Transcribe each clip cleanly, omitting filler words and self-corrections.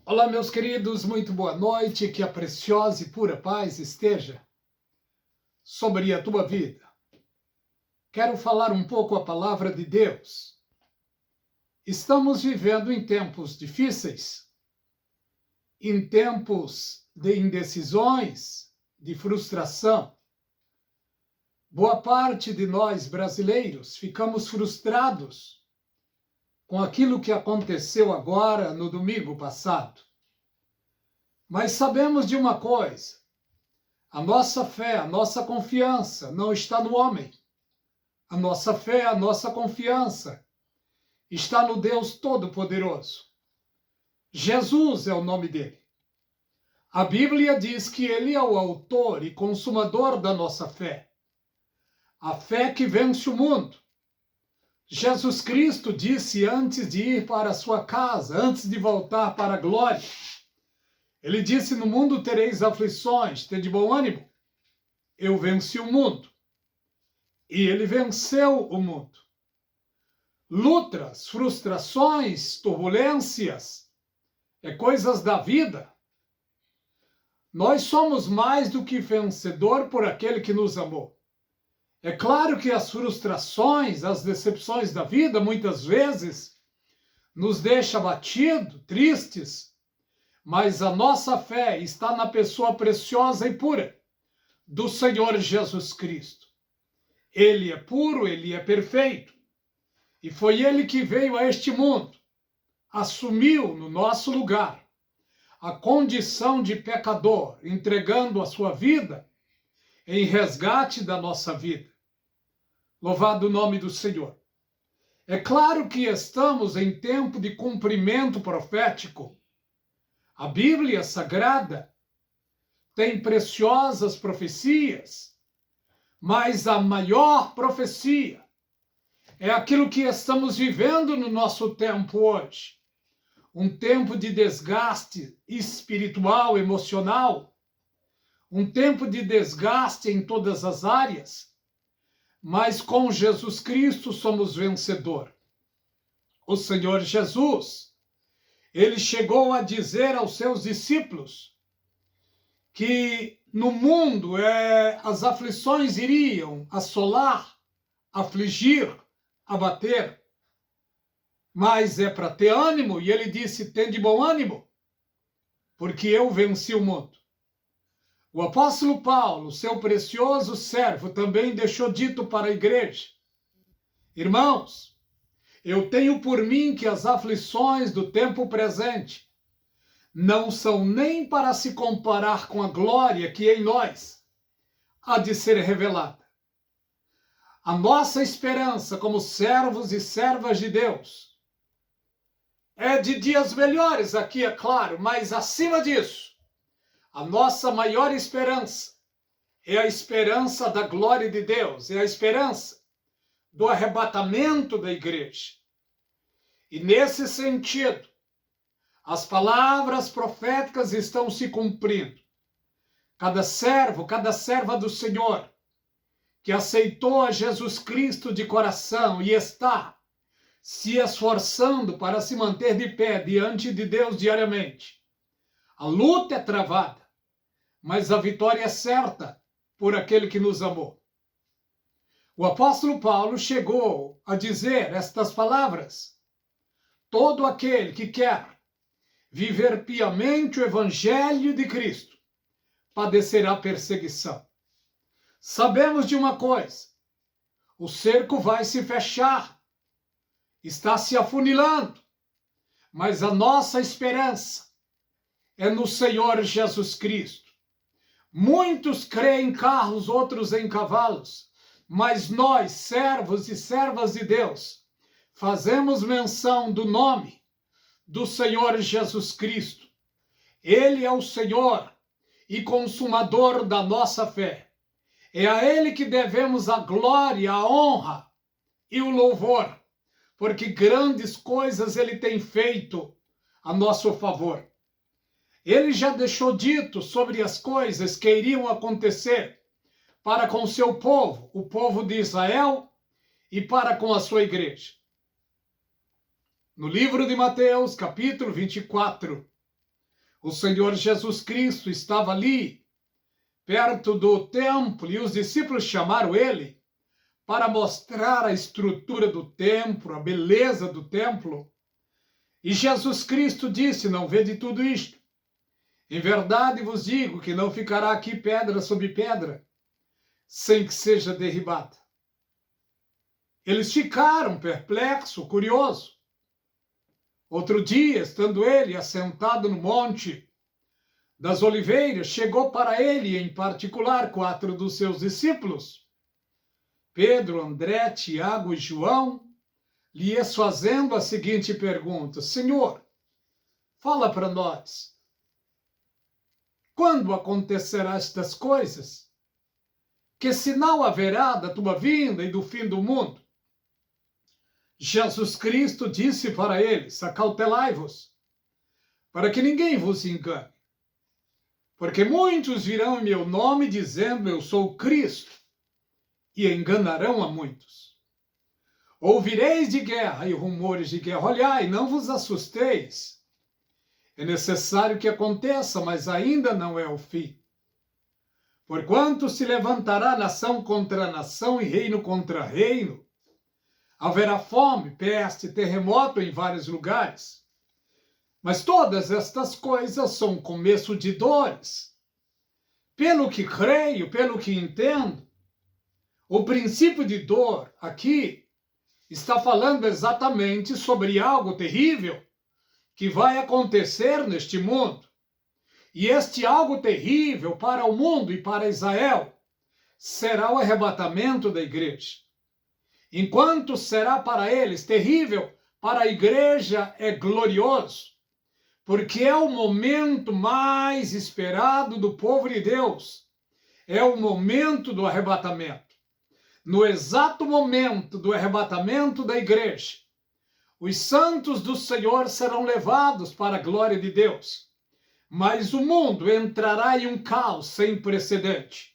Olá, meus queridos, muito boa noite, que a preciosa e pura paz esteja sobre a tua vida. Quero falar um pouco a palavra de Deus. Estamos vivendo em tempos difíceis, em tempos de indecisões, de frustração. Boa parte de nós brasileiros ficamos frustrados com aquilo que aconteceu agora no domingo passado. Mas sabemos de uma coisa: a nossa fé, a nossa confiança não está no homem. A nossa fé, a nossa confiança está no Deus Todo-Poderoso. Jesus é o nome dele. A Bíblia diz que ele é o autor e consumador da nossa fé. A fé que vence o mundo. Jesus Cristo disse antes de ir para a sua casa, antes de voltar para a glória, ele disse: no mundo tereis aflições, tende bom ânimo. Eu venci o mundo. E ele venceu o mundo. Lutas, frustrações, turbulências, coisas da vida. Nós somos mais do que vencedor por aquele que nos amou. É claro que as frustrações, as decepções da vida, muitas vezes, nos deixam abatidos, tristes, mas a nossa fé está na pessoa preciosa e pura do Senhor Jesus Cristo. Ele é puro, ele é perfeito. E foi ele que veio a este mundo, assumiu no nosso lugar a condição de pecador, entregando a sua vida em resgate da nossa vida. Louvado o nome do Senhor. É claro que estamos em tempo de cumprimento profético. A Bíblia Sagrada tem preciosas profecias, mas a maior profecia é aquilo que estamos vivendo no nosso tempo hoje. Um tempo de desgaste espiritual, emocional, um tempo de desgaste em todas as áreas, mas com Jesus Cristo somos vencedor. O Senhor Jesus, ele chegou a dizer aos seus discípulos que no mundo as aflições iriam assolar, afligir, abater, mas é para ter ânimo, e ele disse: tende bom ânimo, porque eu venci o mundo. O apóstolo Paulo, seu precioso servo, também deixou dito para a igreja: irmãos, eu tenho por mim que as aflições do tempo presente não são nem para se comparar com a glória que em nós há de ser revelada. A nossa esperança como servos e servas de Deus é de dias melhores, aqui é claro, mas acima disso, a nossa maior esperança é a esperança da glória de Deus, é a esperança do arrebatamento da igreja. E nesse sentido, as palavras proféticas estão se cumprindo. Cada servo, cada serva do Senhor que aceitou a Jesus Cristo de coração e está se esforçando para se manter de pé diante de Deus diariamente. A luta é travada, mas a vitória é certa por aquele que nos amou. O apóstolo Paulo chegou a dizer estas palavras: todo aquele que quer viver piamente o evangelho de Cristo padecerá perseguição. Sabemos de uma coisa: o cerco vai se fechar, está se afunilando, mas a nossa esperança é no Senhor Jesus Cristo. Muitos creem em carros, outros em cavalos, mas nós, servos e servas de Deus, fazemos menção do nome do Senhor Jesus Cristo. Ele é o Senhor e consumador da nossa fé. É a ele que devemos a glória, a honra e o louvor, porque grandes coisas ele tem feito a nosso favor. Ele já deixou dito sobre as coisas que iriam acontecer para com seu povo, o povo de Israel, e para com a sua igreja. No livro de Mateus, capítulo 24, O Senhor Jesus Cristo estava ali, perto do templo, e os discípulos chamaram ele para mostrar a estrutura do templo, a beleza do templo. E Jesus Cristo disse: não vede tudo isto? Em verdade vos digo que não ficará aqui pedra sobre pedra, sem que seja derribada. Eles ficaram perplexos, curiosos. Outro dia, estando ele assentado no Monte das Oliveiras, chegou para ele, em particular, 4 dos seus discípulos, Pedro, André, Tiago e João, lhes fazendo a seguinte pergunta: Senhor, fala para nós, quando acontecerá estas coisas? Que sinal haverá da tua vinda e do fim do mundo? Jesus Cristo disse para eles: acautelai-vos, para que ninguém vos engane. Porque muitos virão em meu nome dizendo: eu sou o Cristo, e enganarão a muitos. Ouvireis de guerra e rumores de guerra. Olhai, não vos assusteis. É necessário que aconteça, mas ainda não é o fim. Porquanto se levantará nação contra nação e reino contra reino. Haverá fome, peste, terremoto em vários lugares. Mas todas estas coisas são começo de dores. Pelo que creio, pelo que entendo, o princípio de dor aqui está falando exatamente sobre algo terrível que vai acontecer neste mundo. E este algo terrível para o mundo e para Israel será o arrebatamento da igreja. Enquanto será para eles terrível, para a igreja é glorioso, porque é o momento mais esperado do povo de Deus. É o momento do arrebatamento. No exato momento do arrebatamento da igreja, os santos do Senhor serão levados para a glória de Deus, mas o mundo entrará em um caos sem precedente.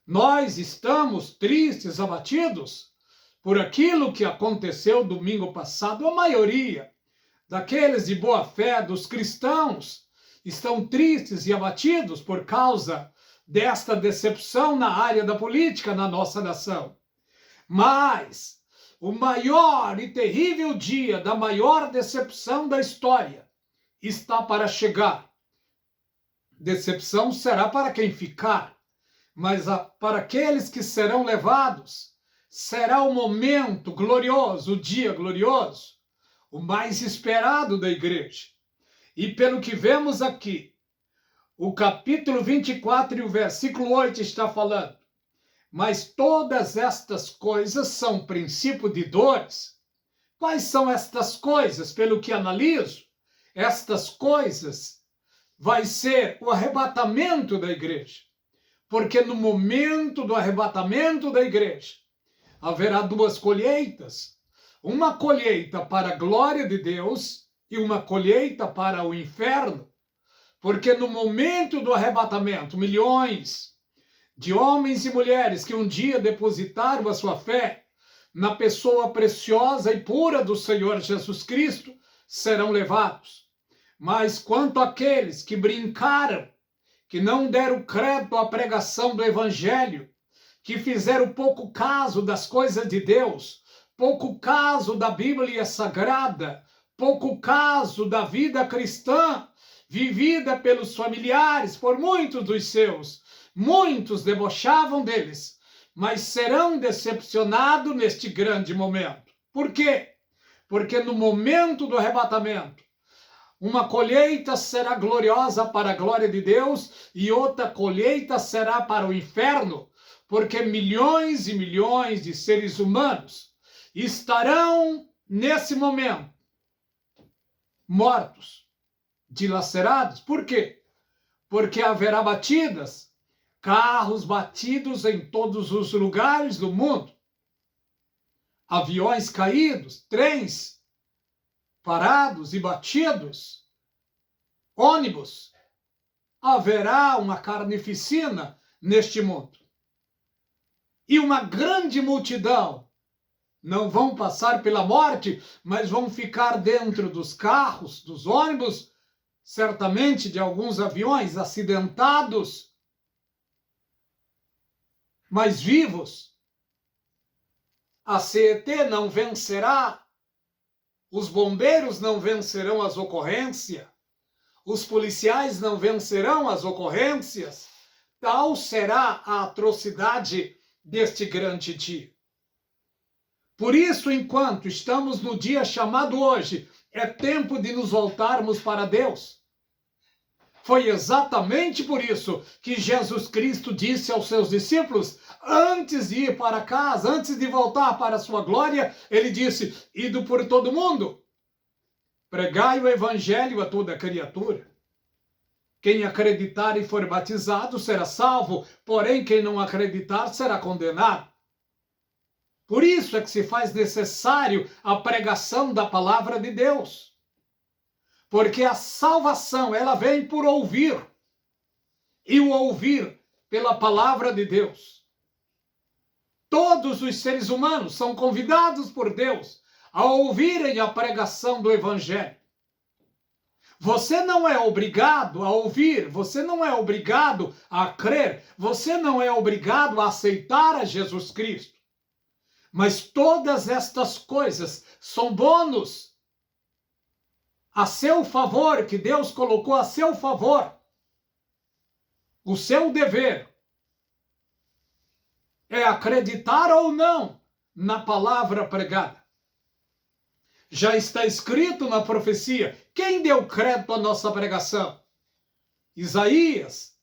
Nós estamos tristes, abatidos por aquilo que aconteceu domingo passado. A maioria daqueles de boa fé, dos cristãos, estão tristes e abatidos por causa desta decepção na área da política na nossa nação. Mas o maior e terrível dia da maior decepção da história está para chegar. Decepção será para quem ficar, mas para aqueles que serão levados, será o momento glorioso, o dia glorioso, o mais esperado da igreja. E pelo que vemos aqui, o capítulo 24 e o versículo 8 está falando: mas todas estas coisas são princípio de dores. Quais são estas coisas? Pelo que analiso, estas coisas vai ser o arrebatamento da igreja. Porque no momento do arrebatamento da igreja, haverá 2 colheitas. Uma colheita para a glória de Deus e uma colheita para o inferno. Porque no momento do arrebatamento, milhões de homens e mulheres que um dia depositaram a sua fé na pessoa preciosa e pura do Senhor Jesus Cristo serão levados. Mas quanto àqueles que brincaram, que não deram crédito à pregação do Evangelho, que fizeram pouco caso das coisas de Deus, pouco caso da Bíblia Sagrada, pouco caso da vida cristã, vivida pelos familiares, por muitos dos seus, muitos debochavam deles, mas serão decepcionados neste grande momento. Por quê? Porque no momento do arrebatamento, uma colheita será gloriosa para a glória de Deus e outra colheita será para o inferno, porque milhões e milhões de seres humanos estarão nesse momento mortos, dilacerados. Por quê? Porque haverá batidas, carros batidos em todos os lugares do mundo, aviões caídos, trens parados e batidos, ônibus. Haverá uma carnificina neste mundo. E uma grande multidão não vão passar pela morte, mas vão ficar dentro dos carros, dos ônibus, certamente de alguns aviões acidentados, mas vivos. A CET não vencerá, os bombeiros não vencerão as ocorrências, os policiais não vencerão as ocorrências. Tal será a atrocidade deste grande dia. Por isso, enquanto estamos no dia chamado hoje, é tempo de nos voltarmos para Deus. Foi exatamente por isso que Jesus Cristo disse aos seus discípulos, antes de ir para casa, antes de voltar para a sua glória, ele disse, ido por todo mundo, pregai o evangelho a toda criatura. Quem acreditar e for batizado será salvo, porém quem não acreditar será condenado. Por isso é que se faz necessário a pregação da palavra de Deus. Porque a salvação, ela vem por ouvir. E o ouvir pela palavra de Deus. Todos os seres humanos são convidados por Deus a ouvirem a pregação do Evangelho. Você não é obrigado a ouvir, você não é obrigado a crer, você não é obrigado a aceitar a Jesus Cristo. Mas todas estas coisas são bônus a seu favor, que Deus colocou a seu favor. O seu dever é acreditar ou não na palavra pregada. Já está escrito na profecia. Quem deu crédito à nossa pregação? Isaías,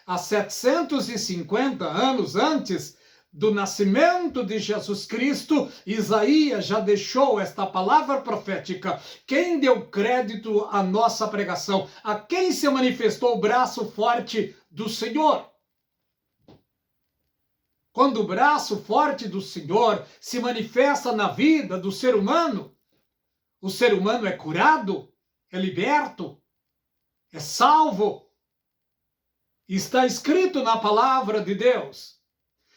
há 750 anos antes do nascimento de Jesus Cristo, Isaías já deixou esta palavra profética. Quem deu crédito à nossa pregação? A quem se manifestou o braço forte do Senhor? Quando o braço forte do Senhor se manifesta na vida do ser humano, o ser humano é curado, é liberto, é salvo. Está escrito na palavra de Deus: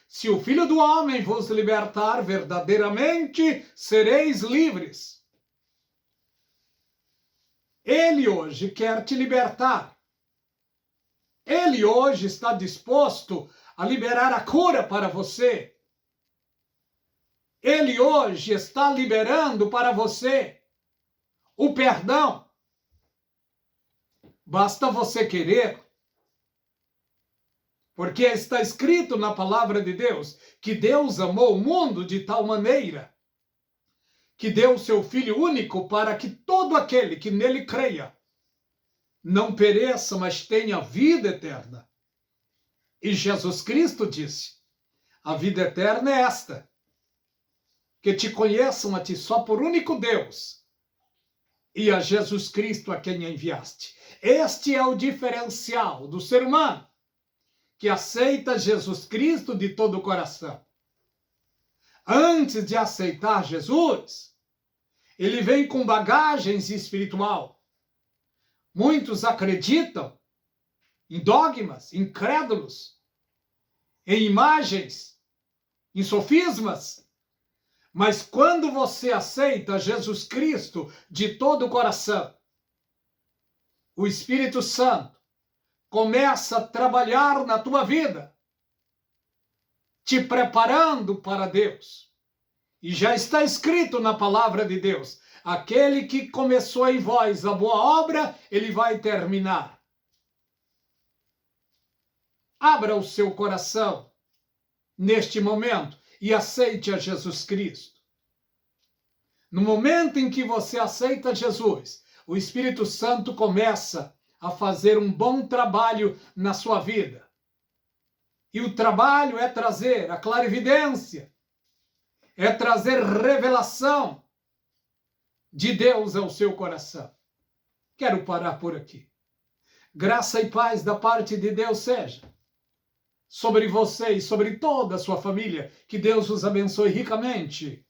se o Filho do Homem vos libertar, verdadeiramente sereis livres. Ele hoje quer te libertar. Ele hoje está disposto a liberar a cura para você. Ele hoje está liberando para você o perdão. Basta você querer. Porque está escrito na palavra de Deus que Deus amou o mundo de tal maneira que deu o seu Filho único para que todo aquele que nele creia não pereça, mas tenha vida eterna. E Jesus Cristo disse, a vida eterna é esta, que te conheçam a ti só por único Deus e a Jesus Cristo a quem enviaste. Este é o diferencial do ser humano que aceita Jesus Cristo de todo o coração. Antes de aceitar Jesus, ele vem com bagagens espiritual. Muitos acreditam em dogmas, incrédulos, em imagens, em sofismas. Mas quando você aceita Jesus Cristo de todo o coração, o Espírito Santo começa a trabalhar na tua vida, te preparando para Deus. E já está escrito na palavra de Deus, aquele que começou em vós a boa obra, ele vai terminar. Abra o seu coração neste momento e aceite a Jesus Cristo. No momento em que você aceita Jesus, o Espírito Santo começa a fazer um bom trabalho na sua vida. E o trabalho é trazer a clarividência, é trazer revelação de Deus ao seu coração. Quero parar por aqui. Graça e paz da parte de Deus seja sobre você e sobre toda a sua família. Que Deus os abençoe ricamente.